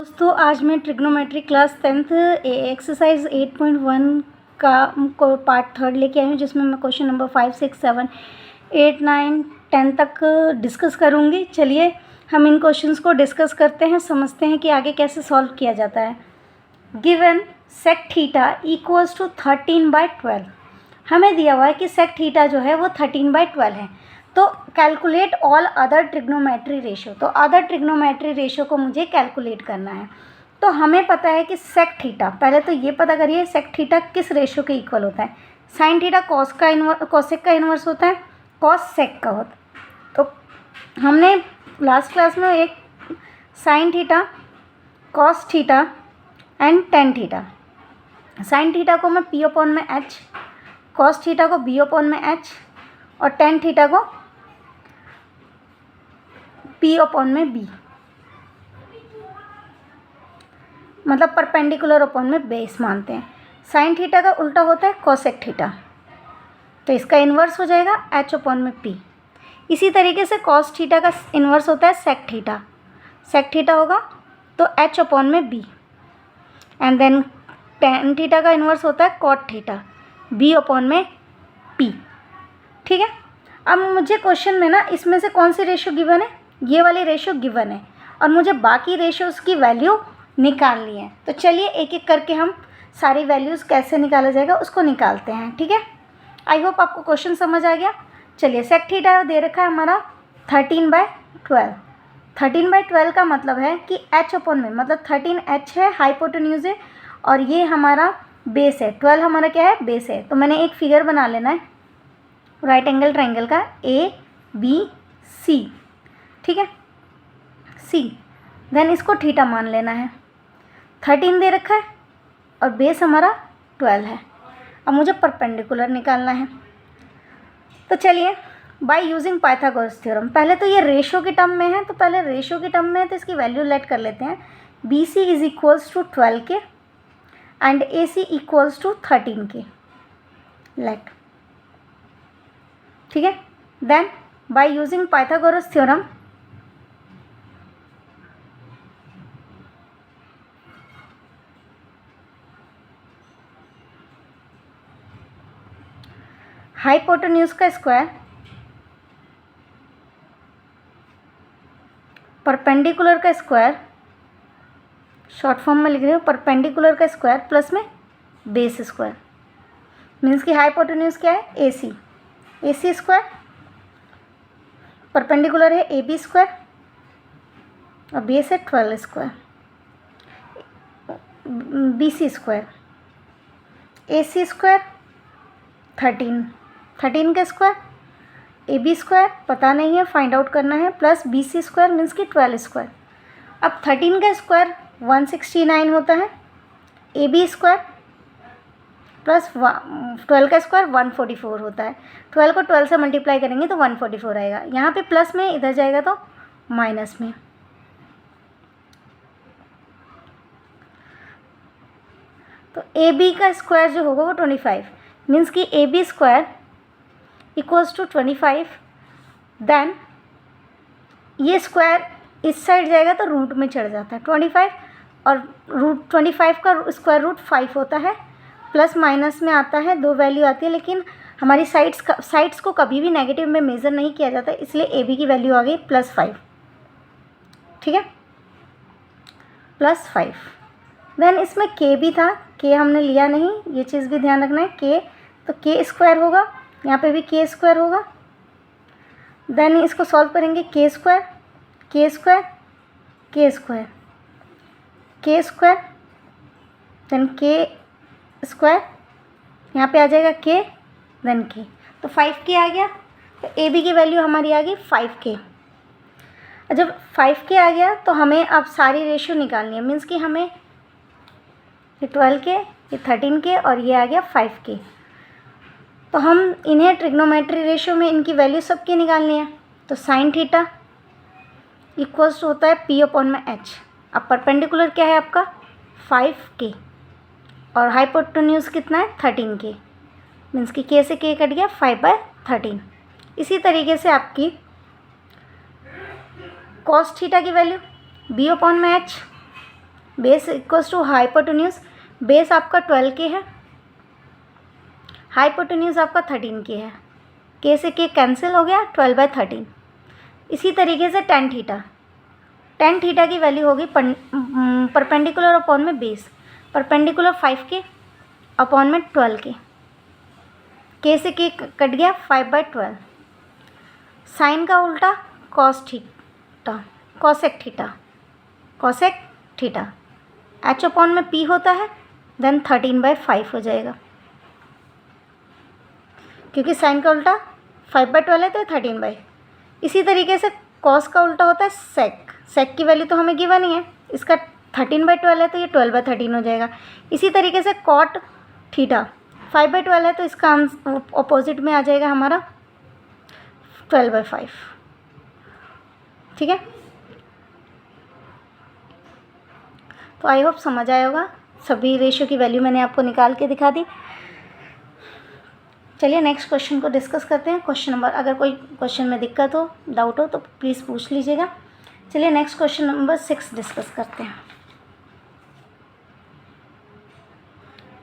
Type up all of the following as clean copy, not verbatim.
दोस्तों आज मैं ट्रिग्नोमेट्री क्लास 10th एक्सरसाइज 8.1 का को पार्ट 3 लेके आई हूँ, जिसमें मैं क्वेश्चन नंबर 5, 6, 7, 8, 9, 10 तक डिस्कस करूँगी। चलिए हम इन क्वेश्चंस को डिस्कस करते हैं, समझते हैं कि आगे कैसे सॉल्व किया जाता है। Given sec theta equals to 13/12। हमें दिया हुआ है कि सेक थीटा जो है वो 13/12 है। तो calculate all other trigonometry ratio. तो अदर ट्रिग्नोमेट्री रेशियो को मुझे कैलकुलेट करना है। तो हमें पता है कि सेक थीटा, पहले तो ये पता करिए सेक थीटा किस रेशियो के इक्वल होता है। साइन थीटा कॉसेक का इन्वर्स होता है, कॉस सेक का होता है। तो हमने लास्ट क्लास में एक sine theta, cos theta and tan theta, sine theta को मैं पी अपॉन में एच, कॉस थीटा को बी अपॉन में एच और टेन थीटा को पी अपॉन में बी, मतलब परपेंडिकुलर अपॉन में बेस मानते हैं। साइन थीटा का उल्टा होता है कोसेक थीटा, तो इसका इन्वर्स हो जाएगा एच अपॉन में पी। इसी तरीके से कॉस थीटा का इन्वर्स होता है सेक थीटा, सेक थीटा होगा तो एच अपॉन में B. And then tan theta का इन्वर्स होता है कॉट थीटा, बी अपॉन में पी। ठीक है, अब मुझे क्वेश्चन में ना इसमें से कौन सी रेशियो गिवन है, ये वाली रेशियो गिवन है और मुझे बाकी रेशियोज़ की वैल्यू निकालनी है। तो चलिए एक एक करके हम सारी वैल्यूज़ कैसे निकाला जाएगा उसको निकालते हैं। ठीक है, आई होप आपको क्वेश्चन समझ आ गया। चलिए सेक थीटा दे रखा है हमारा 13/12। 13/12 का मतलब है कि एच अपॉन में, मतलब 13h है, हाइपोटेन्यूज है और ये हमारा बेस है, 12 हमारा क्या है, बेस है। तो मैंने एक फिगर बना लेना है राइट एंगल ट्रायंगल का ABC। ठीक है, C, देन इसको थीटा मान लेना है। 13 दे रखा है और बेस हमारा 12 है। अब मुझे परपेंडिकुलर निकालना है। तो चलिए बाय यूजिंग पाइथागोरस थ्योरम, पहले तो ये रेशियो की टर्म में है, तो पहले रेशियो की टर्म में है तो इसकी वैल्यू लेट कर लेते हैं। BC इज इक्वल्स टू 12 के एंड AC इक्वल्स टू 13 के लेट। ठीक है, then by using Pythagoras theorem hypotenuse का स्क्वायर परपेंडिकुलर का स्क्वायर, शॉर्ट फॉर्म में लिख रही हूँ, परपेंडिकुलर का स्क्वायर प्लस में बेस स्क्वायर, मीन्स कि हाइपोटेन्यूज क्या है, AC स्क्वायर, परपेंडिकुलर है AB स्क्वायर और बेस है 12 square, BC square, AC square 13 का स्क्वायर, AB स्क्वायर पता नहीं है, फाइंड आउट करना है, प्लस BC स्क्वायर मीन्स कि 12 स्क्वायर। अब 13 का स्क्वायर 169 होता है, AB स्क्वायर प्लस 12 का स्क्वायर 144 होता है। 12 को 12 से मल्टीप्लाई करेंगे तो 144 आएगा। यहाँ पे प्लस में, इधर जाएगा तो माइनस में। तो AB का स्क्वायर जो होगा वो 25, मीन्स कि AB square equals to 25। Then ये स्क्वायर इस साइड जाएगा तो रूट में चढ़ जाता है 25, और रूट 25 का स्क्वायर रूट 5 होता है। प्लस माइनस में आता है, दो वैल्यू आती है, लेकिन हमारी साइड्स को कभी भी नेगेटिव में मेज़र नहीं किया जाता, इसलिए AB की वैल्यू आ गई +5। ठीक है, +5। देन इसमें K भी था, K हमने लिया नहीं, ये चीज़ भी ध्यान रखना है। K तो K स्क्वायर होगा, यहाँ पे भी K स्क्वायर होगा। देन इसको सॉल्व करेंगे, K square, K square, K square, K square, then K square, यहाँ पे आ जाएगा K, देन K, तो 5K आ गया। तो AB की वैल्यू हमारी आ गई 5K। जब 5K आ गया तो हमें अब सारी रेशियो निकालनी है, मीन्स कि हमें ये 12K, ये 13K और ये आ गया 5K। तो हम इन्हें ट्रिग्नोमेट्री रेशियो में इनकी वैल्यू सबकी निकालनी है। तो साइन थीटा इक्वल्स होता है P अपॉन में H। अब परपेंडिकुलर क्या है आपका 5K और हाइपोटेन्यूज कितना है 13K, मीन्स कि K से K कट गया, 5/13। इसी तरीके से आपकी कॉस थीटा की वैल्यू B अपॉन में H base equals to hypotenuse, base आपका 12 के है, हाइपोटेन्यूज आपका 13 के है, के से के कैंसिल हो गया, 12/13। इसी तरीके से टेन थीटा की वैल्यू होगी परपेंडिकुलर अपॉन में बेस, परपेंडिकुलर 5 के अपॉन में 12 के से के कट गया, 5/12। साइन का उल्टा cos theta, cosec theta, H upon में पी होता है, देन 13/5 हो जाएगा, क्योंकि साइन का उल्टा 5/12 है तो 13/। इसी तरीके से कॉस का उल्टा होता है सेक की वैल्यू तो हमें गिवन ही है, इसका 13/12 है तो ये 12/13 हो जाएगा। इसी तरीके से कॉट थीटा 5/12 है तो इसका ऑपोजिट में आ जाएगा हमारा 12/5। ठीक है, तो आई होप समझ आया होगा। सभी रेशियो की वैल्यू मैंने आपको निकाल के दिखा दी। चलिए नेक्स्ट क्वेश्चन को डिस्कस करते हैं। क्वेश्चन नंबर, अगर कोई क्वेश्चन में दिक्कत हो, डाउट हो तो प्लीज़ पूछ लीजिएगा। चलिए नेक्स्ट क्वेश्चन नंबर 6 डिस्कस करते हैं।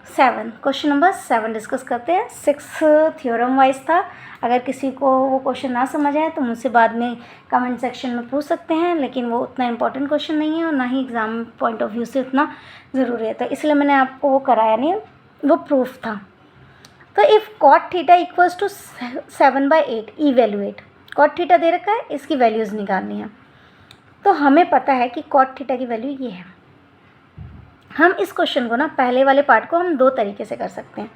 7, क्वेश्चन नंबर 7 डिस्कस करते हैं। 6 थ्योरम वाइज था। अगर किसी को वो क्वेश्चन ना समझ आए तो मुझसे बाद में कमेंट सेक्शन में पूछ सकते हैं, लेकिन वो उतना इंपॉर्टेंट क्वेश्चन नहीं है और ना ही एग्ज़ाम पॉइंट ऑफ व्यू से उतना ज़रूरी है, तो इसलिए मैंने आपको वो कराया नहीं, वो प्रूफ था। तो if cot theta equals to 7/8, evaluate. Cot theta दे रखा है, इसकी वैल्यूज़ निकालनी है। तो हमें पता है कि कॉट थीटा की वैल्यू ये है। हम इस क्वेश्चन को ना, पहले वाले पार्ट को हम 2 तरीके से कर सकते हैं।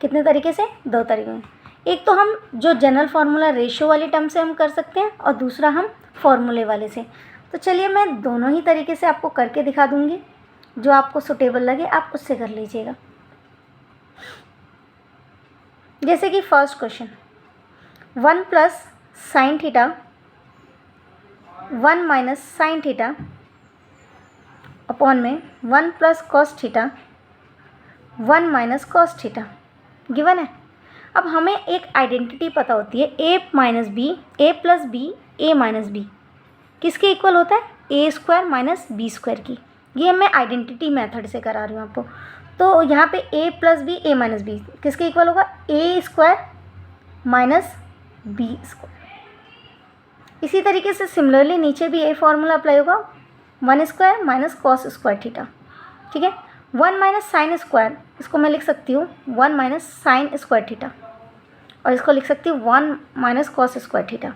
कितने तरीके से? 2 तरीके में। एक तो हम जो जनरल फार्मूला रेशियो वाली टर्म से हम कर सकते हैं, और दूसरा हम फॉर्मूले वाले से। तो चलिए मैं दोनों ही तरीके से आपको करके दिखा दूँगी, जो आपको सुटेबल लगे आप उससे कर लीजिएगा। जैसे कि first question, 1 + sin theta 1 - sin theta upon में 1 + cos theta 1 - cos theta given है। अब हमें एक आइडेंटिटी पता होती है, a + b, a + b, a - b किसके इक्वल होता है? a² - b² की। ये मैं आइडेंटिटी मेथड से करा रही हूँ आपको। तो यहाँ पे a + b, a - b किसके इक्वल होगा? a² - b²। इसी तरीके से सिमिलरली नीचे भी ये फार्मूला अप्लाई होगा, 1² - cos² थीटा। ठीक है, 1 - sin², इसको मैं लिख सकती हूँ 1 - sin² थीटा, और इसको लिख सकती हूँ 1 - cos² थीटा।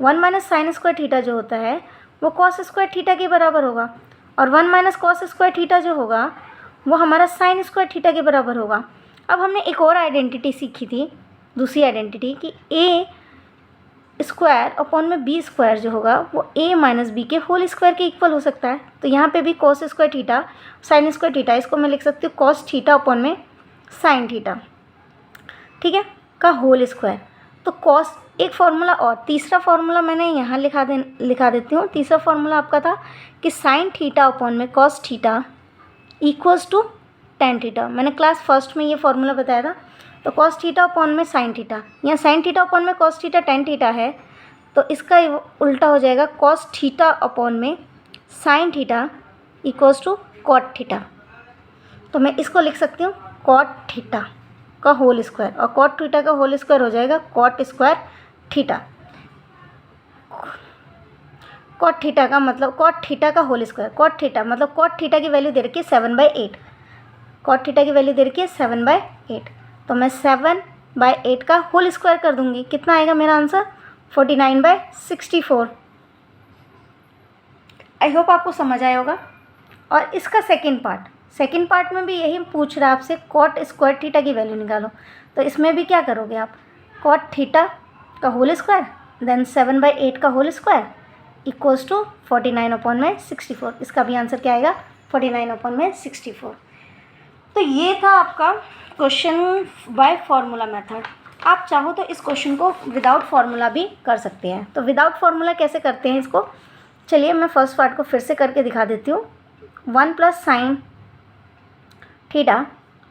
1 - sin² थीटा जो होता है वो cos² थीटा के बराबर होगा, और 1 - cos² थीटा जो होगा वो हमारा sin² थीटा के बराबर होगा। अब हमने एक और आइडेंटिटी सीखी थी, दूसरी आइडेंटिटी, कि a² अपॉन में b² जो होगा वो a - b के होल स्क्वायर के इक्वल हो सकता है। तो यहाँ पे भी cos² थीटा sin² थीटा, इसको मैं लिख सकती हूँ cos थीटा अपॉन में sin थीटा, ठीक है, का होल स्क्वायर। तो cos, एक फार्मूला और, तीसरा फार्मूला मैंने यहाँ लिखा देती हूँ। तीसरा फार्मूला आपका था कि sin थीटा अपॉन में cos theta equals to tan theta. मैंने क्लास फर्स्ट में ये फार्मूला बताया था। तो cos थीटा अपॉन में sin थीटा, यहाँ sin थीटा अपॉन में cos थीटा tan थीटा है, तो इसका उल्टा हो जाएगा cos थीटा अपॉन में sin theta equals to cot theta. तो मैं इसको लिख सकती हूँ cot थीटा का होल स्क्वायर, और cot थीटा का होल स्क्वायर हो जाएगा cot² थीटा। cot थीटा का मतलब cot थीटा का होल स्क्वायर, cot थीटा मतलब cot थीटा की वैल्यू दे रखी है 7/8, cot थीटा की वैल्यू दे रखी है 7/8। तो मैं 7/8 का होल स्क्वायर कर दूंगी, कितना आएगा मेरा आंसर? 49/64। आई होप आपको समझ आया होगा। और इसका सेकंड पार्ट में भी यही पूछ रहा है आपसे, cot² थीटा की वैल्यू निकालो। तो इसमें भी क्या करोगे आप? cot थीटा का होल स्क्वायर देन 7/8 का होल स्क्वायर इक्वल्स टू 49/64। इसका भी आंसर क्या आएगा? 49/64। तो ये था आपका क्वेश्चन बाय फार्मूला मेथड। आप चाहो तो इस क्वेश्चन को विदाउट फार्मूला भी कर सकते हैं। तो विदाउट फार्मूला कैसे करते हैं इसको? चलिए मैं फर्स्ट पार्ट को फिर से करके दिखा देती हूँ। 1 + sin theta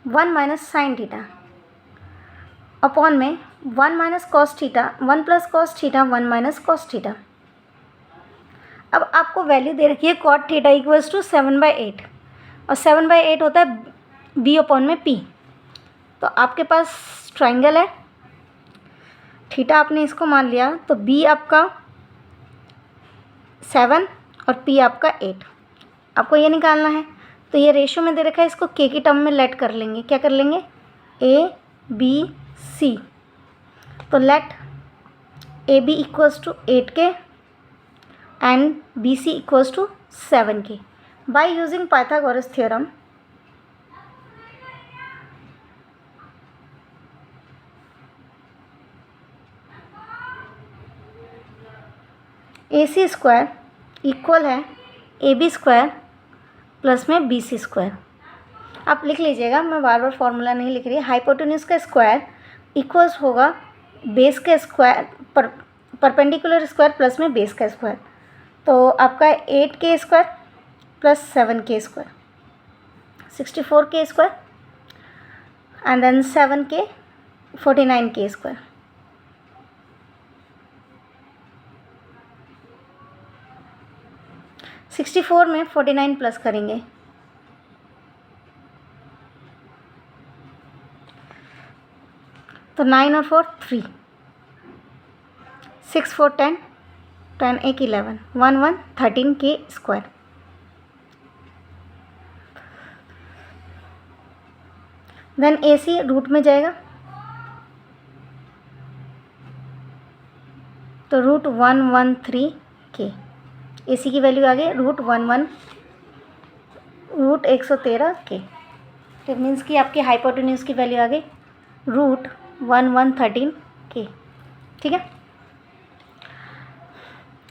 1 - sin theta upon में 1 - cos theta 1 + cos theta 1 - cos theta. अब आपको वैल्यू दे रखी है cot थीटा इक्वल्स टू 7/8। और 7/8 होता है बी अपॉन में पी। तो आपके पास ट्राइंगल है, थीटा आपने इसको मान लिया, तो बी आपका 7 और पी आपका 8, आपको ये निकालना है। तो ये रेशो में दे रखा है, इसको के की टर्म में लेट कर लेंगे। क्या कर लेंगे? A B C. तो let A B equals to 8K and B C equals to 7K by using Pythagoras theorem. AC square equal है AB स्क्वायर प्लस में BC स्क्वायर। आप लिख लीजिएगा, मैं बार बार फॉर्मूला नहीं लिख रही। हाइपोटेन्यूज का स्क्वायर इक्वल्स होगा बेस का स्क्वायर परपेंडिकुलर स्क्वायर प्लस में बेस का स्क्वायर। तो आपका 8K square plus 7K square 64K square and then 7K 49K square. Sixty 64 में 49 प्लस करेंगे तो 9 और 4 3, 6 4 10, 10 1 11, 1 1 13K square. Then AC root में जाएगा तो रूट 113K। AC की वैल्यू आ गई रूट 113K। तो मीन्स कि आपकी हाइपोटेन्यूज की वैल्यू आ गई रूट 1113K। ठीक है,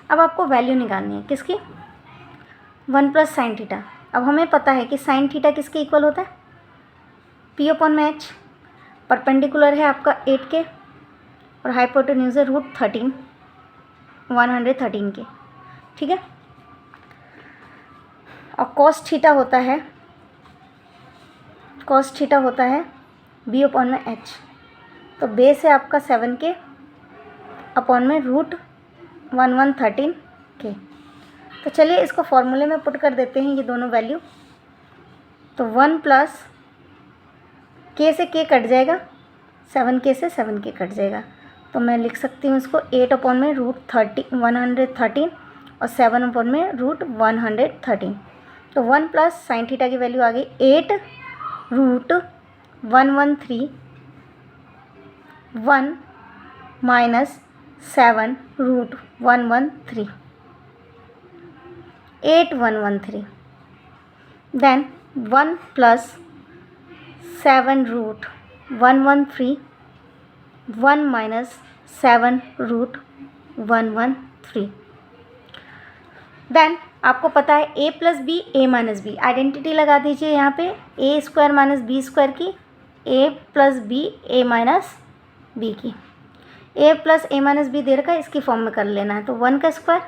अब आपको वैल्यू निकालनी है किसकी? 1 प्लस साइन थीटा। अब हमें पता है कि साइन थीटा किसके इक्वल होता है? P अपॉन में H। परपेंडिकुलर है आपका 8K और हाइपोटेन्यूज है रूट 113K। ठीक है, और कॉस थीटा होता है B अपॉन में H। तो बेस है आपका 7K अपॉन में रूट 1113K। तो चलिए इसको फॉर्मूले में पुट कर देते हैं ये दोनों वैल्यू। तो 1 प्लस K से K कट जाएगा, 7K से 7K कट जाएगा। तो मैं लिख सकती हूँ इसको 8 अपॉन में रूट 113 और 7 अपॉन में रूट 113। तो 1 प्लस साइन थीटा की वैल्यू आ गई 8 root 113 1 minus 7 root 113 8113। Then 1 plus 7 root 113 1 minus 7 root 113। Then आपको पता है a plus B A minus B, identity लगा दीजिए यहाँ पे A square minus B square की, a plus B A minus B की। a plus A minus B दे रखा है, इसकी फॉर्म में कर लेना है। तो 1 का स्क्वायर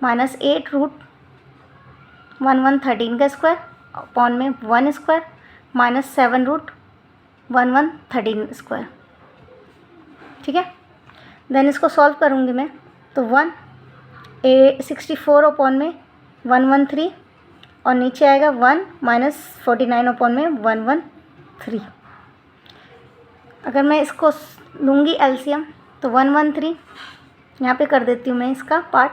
माइनस 8 रूट 1113 का स्क्वायर अपॉन में 1 स्क्वायर माइनस 7 रूट 1113 स्क्वायर। ठीक है, देन इसको सॉल्व करूँगी मैं। तो 64 अपॉन में 113 और नीचे आएगा 1 माइनस 49 अपॉन में 113। अगर मैं इसको लूँगी एलसीएम तो 113 यहाँ पे कर देती हूँ मैं इसका पार्ट।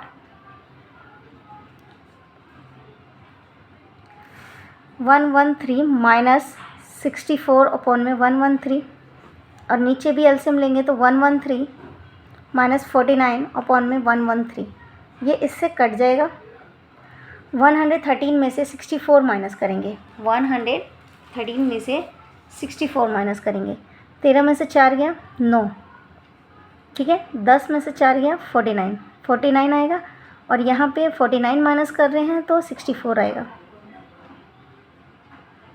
113 माइनस 64 अपॉन में 113 और नीचे भी एलसीएम लेंगे तो 113 माइनस 49 अपॉन में 113, ये इससे कट जाएगा। 113 में से 64 माइनस करेंगे, 113 में से 64 माइनस करेंगे। 13 में से 4 गया 9, ठीक है। 10 में से 4 गया 49 आएगा और यहाँ पे 49 माइनस कर रहे हैं तो 64 आएगा।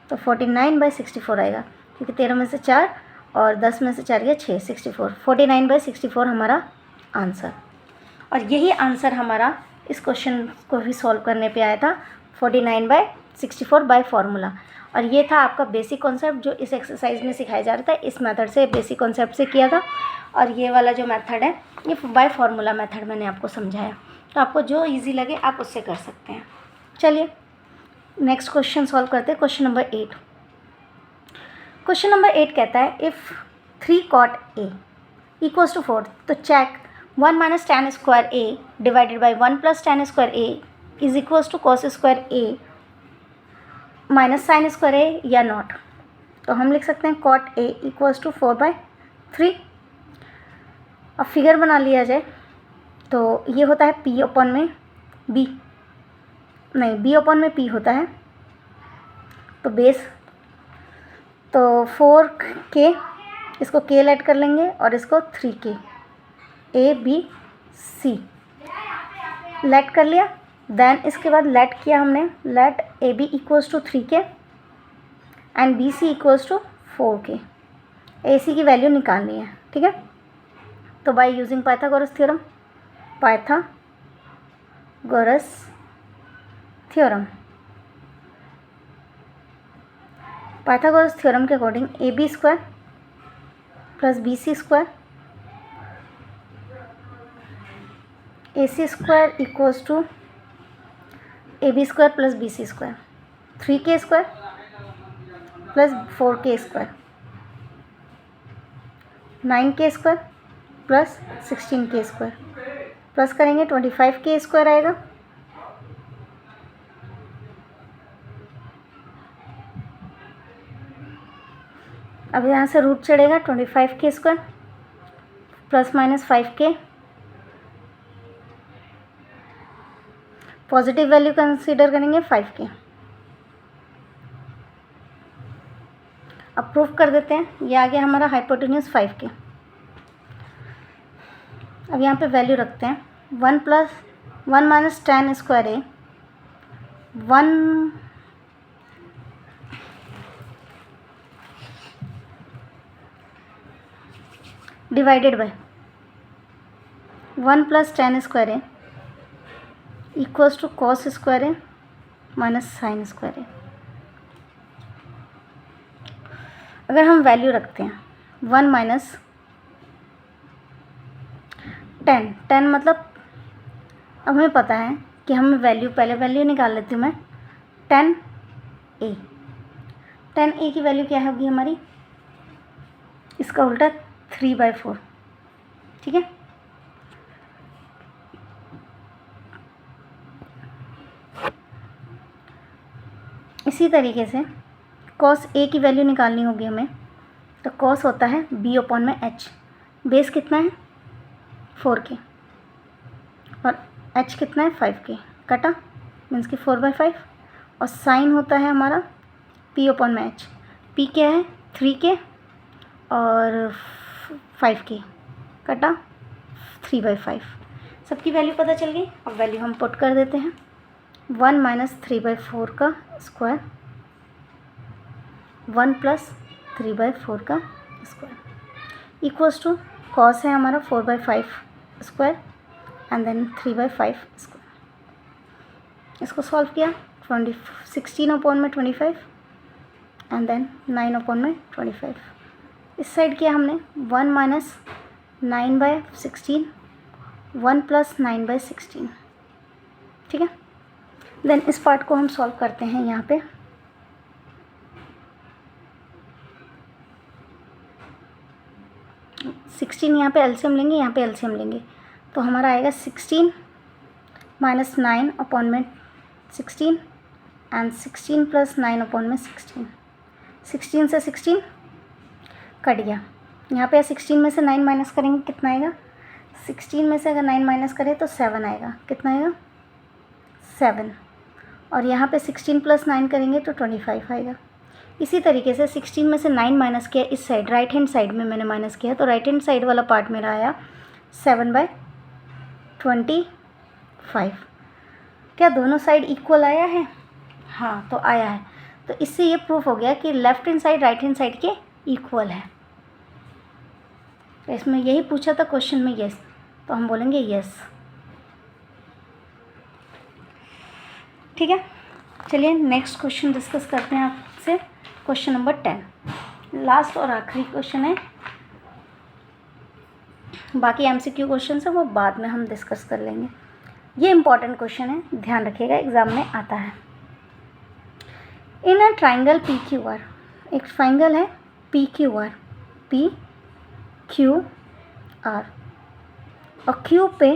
तो 49/64 आएगा क्योंकि 13 में से 4 और 10 में से 4 गया 6, 64। 49/64 हमारा आंसर। और यही आंसर हमारा इस क्वेश्चन को भी सॉल्व करने पे आया था, 49/64 बाय फार्मूला। और ये था आपका बेसिक कॉन्सेप्ट जो इस एक्सरसाइज में सिखाया जा रहा था। इस मेथड से बेसिक कॉन्सेप्ट से किया था। और ये वाला जो मेथड है ये बाय फार्मूला मेथड मैंने आपको समझाया। तो आपको जो इजी लगे आप उससे कर सकते हैं। चलिए नेक्स्ट क्वेश्चन सॉल्व करते हैं, क्वेश्चन नंबर 8। क्वेश्चन नंबर 8 कहता है if 3 cot A equals to 4, तो check 1 minus tan square A divided by 1 plus tan square A is equals to cos square A minus sine square A या not. तो हम लिख सकते हैं cot A equals to 4/3। अब figure बना लिया जाए तो ये होता है P अपॉन में B, नहीं B अपॉन में P होता है, तो बेस तो 4K, इसको K लेट कर लेंगे और इसको 3K ABC लेट कर लिया। देन इसके बाद लेट किया हमने, let AB equals to 3K and BC equals to 4K। AC की वैल्यू निकालनी है, ठीक है। तो by using Pythagoras theorem, Pythagoras theorem, Pythagoras theorem के according AB square plus BC square AC square equals to AB square plus BC square, 3K square plus 4K square, 9K square plus 16K square, plus करेंगे 25K square आएगा। अब यहाँ से root चढ़ेगा 25K square plus minus 5K, positive value consider करेंगे 5K। अब proof कर देते हैं, ये आ गया हमारा हाइपोटेन्यूज 5K। अब यहाँ पे वैल्यू रखते हैं 1 minus tan square A 1 divided by 1 plus tan square A equals to cos square A minus sine square A। अगर हम वैल्यू रखते हैं 1 माइनस tan मतलब अब हमें पता है कि हमें वैल्यू, पहले वैल्यू निकाल लेती हूँ मैं, tan A की वैल्यू क्या होगी हमारी, इसका उल्टा 3/4, ठीक है। इसी तरीके से cos A की वैल्यू निकालनी होगी हमें, तो cos होता है B अपॉन में H, बेस कितना है 4K और H कितना है 5K, कटा मीन्स कि 4/5, और साइन होता है हमारा P अपॉन में H, P क्या है 3K और 5K, कटा 3/5। सबकी वैल्यू पता चल गई। अब वैल्यू हम पुट कर देते हैं, 1 माइनस 3/4 का स्क्वायर 1 प्लस 3/4 का स्क्वायर इक्वल्स टू कॉस है हमारा 4/5 स्क्वायर एंड देन 3/5 स्क्वायर। इसको सॉल्व किया 16 अपॉन में 25 एंड देन 9 अपॉन में 25। इस साइड किया हमने 1 माइनस 9/16 1 प्लस 9/16, ठीक है। देन इस पार्ट को हम सॉल्व करते हैं। यहाँ पे 16 यहाँ पे एलसीएम लेंगे, यहाँ पे एलसीएम लेंगे, तो हमारा आएगा 16 माइनस 9 अपॉन में 16 एंड 16 प्लस 9 अपॉन में 16। 16 से 16 कट गया। यहाँ पे 16 में से 9 माइनस करेंगे कितना आएगा, 16 में से अगर 9 माइनस करें तो 7 आएगा, कितना आएगा 7, और यहाँ पे 16 प्लस 9 करेंगे तो 25 आएगा। इसी तरीके से 16 में से 9 माइनस किया, इस साइड राइट हैंड साइड में मैंने माइनस किया, तो राइट हैंड साइड वाला पार्ट मेरा आया 7/25। क्या दोनों साइड इक्वल आया है? हाँ, तो आया है। तो इससे ये प्रूफ हो गया कि left hand side right hand side के इक्वल है। तो इसमें यही पूछा था क्वेश्चन में, यस, तो हम बोलेंगे यस, ठीक है। चलिए नेक्स्ट क्वेश्चन डिस्कस करते हैं आपसे, क्वेश्चन नंबर 10, लास्ट और आखिरी क्वेश्चन है। बाकी एमसीक्यू क्वेश्चन है वो बाद में हम डिस्कस कर लेंगे। ये इंपॉर्टेंट क्वेश्चन है, ध्यान रखिएगा, एग्ज़ाम में आता है। In a triangle P Q R, एक ट्राइंगल है P Q R, P Q R, और क्यू पे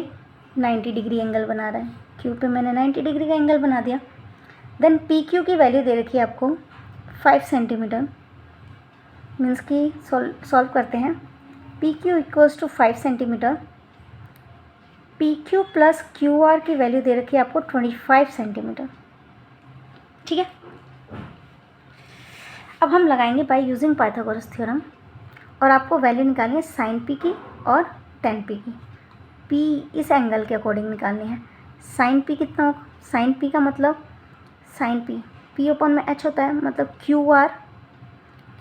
90 डिग्री एंगल बना रहा है, क्यू पे मैंने 90 डिग्री का एंगल बना दिया। देन पी क्यू की वैल्यू दे रखी है आपको 5 सेंटीमीटर, मीन्स कि सॉल्व करते हैं। P Q equals to 5 centimetre, P Q plus Q R की वैल्यू दे रखी है आपको 25 सेंटीमीटर, ठीक है। अब हम लगाएंगे बाय यूजिंग पाइथागोरस थ्योरम, और आपको वैल्यू निकालनी है साइन पी की और टेन पी की। पी इस एंगल के अकॉर्डिंग निकालनी है। साइन पी कितना होगा, साइन पी का मतलब साइन पी, पी ओपन में एच होता है, मतलब क्यू आर,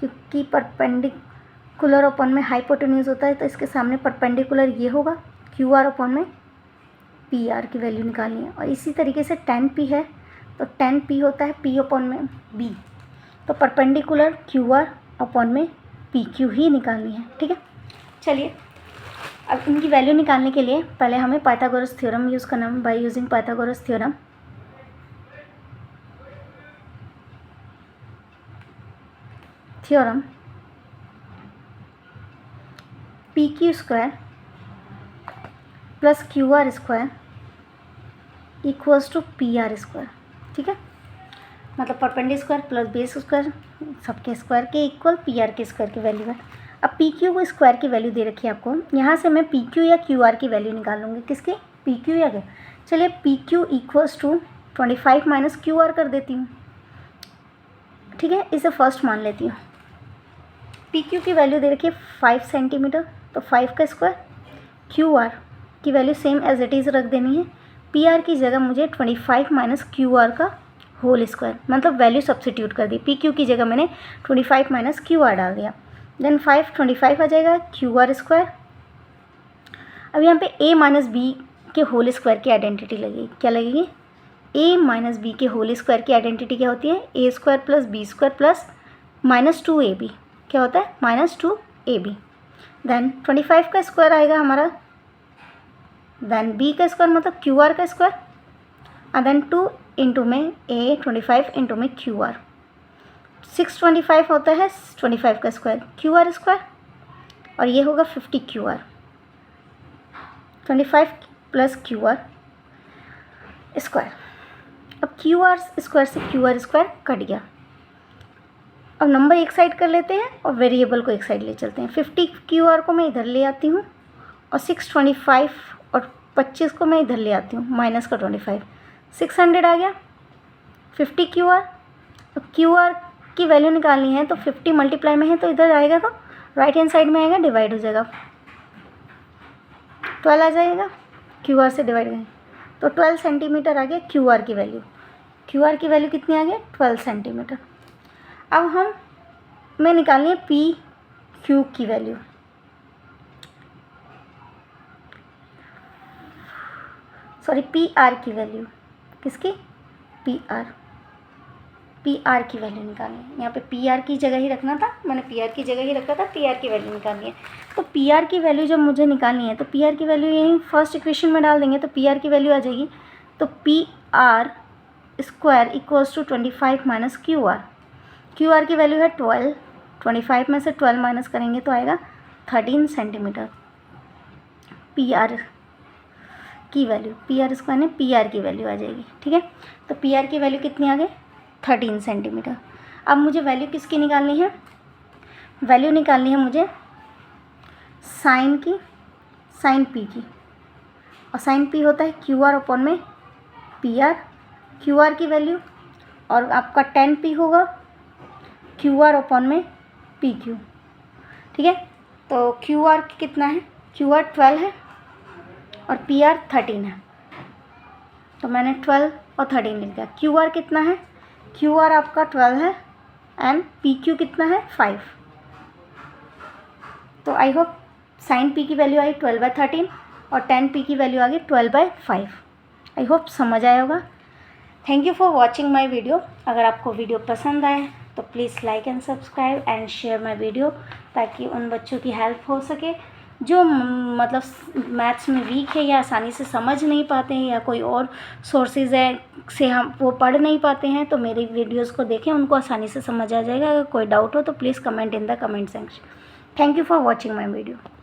क्योंकि परपेंडिकुलर ओपन में हाइपोटेन्यूज होता है तो इसके सामने परपेंडिकुलर ये होगा, क्यू आर ओपन में पी आर की वैल्यू निकालनी है। और इसी तरीके से टेन पी है तो टेन पी होता है पी ओपन में बी, तो परपेंडिकुलर क्यू आर ओपन में पी क्यू ही निकालनी है, ठीक है। चलिए अब इनकी वैल्यू निकालने के लिए पहले हमें पाइथागोरस थ्योरम यूज़ करना है। By using Pythagoras theorem, P Q square plus Q R square equals to P R square, ठीक है। मतलब perpendicular square plus base square, सबके स्क्वायर के इक्वल पी आर के स्क्वायर की वैल्यू है। अब पी क्यू को स्क्वायर की वैल्यू दे रखी है आपको, यहाँ से मैं पी क्यू या क्यू आर की वैल्यू निकाल लूँगी, किसकी, पी क्यू या क्या। चलिए P Q equals to 25 minus Q R कर देती हूँ, ठीक है, इसे फर्स्ट मान लेती हूँ। पी क्यू की वैल्यू दे रखी है 5 सेंटीमीटर, तो 5 का स्क्वायर, क्यू आर की value same as it is रख देनी है। पी आर की जगह मुझे 25 माइनस क्यू आर का होल स्क्वायर, मतलब वैल्यू सब्सिट्यूट कर दी। पी क्यू की जगह मैंने 25 माइनस क्यू आर डाल दिया। देन 25 आ जाएगा क्यू आर स्क्वायर। अब यहाँ पे ए माइनस बी के होल स्क्वायर की आइडेंटिटी लगेगी, क्या लगेगी, ए माइनस बी के होल स्क्वायर की आइडेंटिटी क्या होती है, A square plus B square plus -2ab, क्या होता है, -2ab। देन 25 का स्क्वायर आएगा हमारा, देन बी का स्क्वायर मतलब क्यू आर का स्क्वायर, और देन 2 इंटू में ए, 25 इंटू में क्यू आर, 625 होता है 25 का स्क्वायर क्यू आर स्क्वायर, और ये होगा 50 Q R, 25 plus Q R square. अब क्यू आर स्क्वायर से क्यू आर स्क्वायर कट गया। अब नंबर एक साइड कर लेते हैं और वेरिएबल को एक साइड ले चलते हैं। 50 क्यू आर को मैं इधर ले आती हूँ और 625 और 25 को मैं इधर ले आती हूँ, माइनस का 25, 600 आ गया 50 क्यू आर। अब क्यू आर की वैल्यू निकालनी है तो 50 मल्टीप्लाई में है तो इधर आएगा तो राइट हैंड साइड में आएगा, डिवाइड हो जाएगा, 12 आ जाएगा, क्यू आर से डिवाइड करें तो 12 सेंटीमीटर आ गया क्यू आर की वैल्यू। क्यू आर की वैल्यू कितनी आ गई, 12 सेंटीमीटर। अब मैं निकालनी है पी क्यू की वैल्यू। सॉरी, पी आर की वैल्यू, किसकी, पी आर की वैल्यू निकालनी है। यहाँ पे पी आर की जगह ही रखना था, मैंने पी आर की जगह ही रखा था, पी आर की वैल्यू निकालनी है। तो पी आर की वैल्यू जब मुझे निकालनी है तो पी आर की वैल्यू यहीं फर्स्ट इक्वेशन में डाल देंगे तो पी आर की वैल्यू आ जाएगी। तो P R square equals to 25 minus Q R. Q R की वैल्यू है 12, 25 में से 12 माइनस करेंगे तो आएगा 13 सेंटीमीटर। पी आर की वैल्यू, पी आर स्क्वायर में पी आर की वैल्यू आ जाएगी, ठीक है। तो पी आर की वैल्यू कितनी आ गई, 13 सेंटीमीटर। अब मुझे वैल्यू किसकी निकालनी है, वैल्यू निकालनी है मुझे साइन की, साइन पी की, और साइन पी होता है क्यू आर अपॉन में पी आर। क्यू आर की वैल्यू और आपका 10 पी होगा क्यू आर अपॉन में पी क्यू, ठीक है। तो क्यू आर कितना है, क्यू आर 12 है और पी आर 13 है, तो मैंने 12 और 13 लिख दिया। क्यू आर कितना है, क्यू आर आपका 12 है एंड पी क्यू कितना है, 5। तो आई होप साइन पी की वैल्यू आई 12/13 और 10 पी की वैल्यू आ गई 12/5। आई होप समझ आया होगा। Thank you for watching my video. अगर आपको वीडियो पसंद आए तो please like and subscribe and share my video, ताकि उन बच्चों की हेल्प हो सके जो मतलब मैथ्स में वीक है या आसानी से समझ नहीं पाते हैं या कोई और सोर्सेज है से हम वो पढ़ नहीं पाते हैं, तो मेरी वीडियोस को देखें, उनको आसानी से समझ आ जाएगा। अगर कोई डाउट हो तो please comment in the comment section. Thank you for watching my video.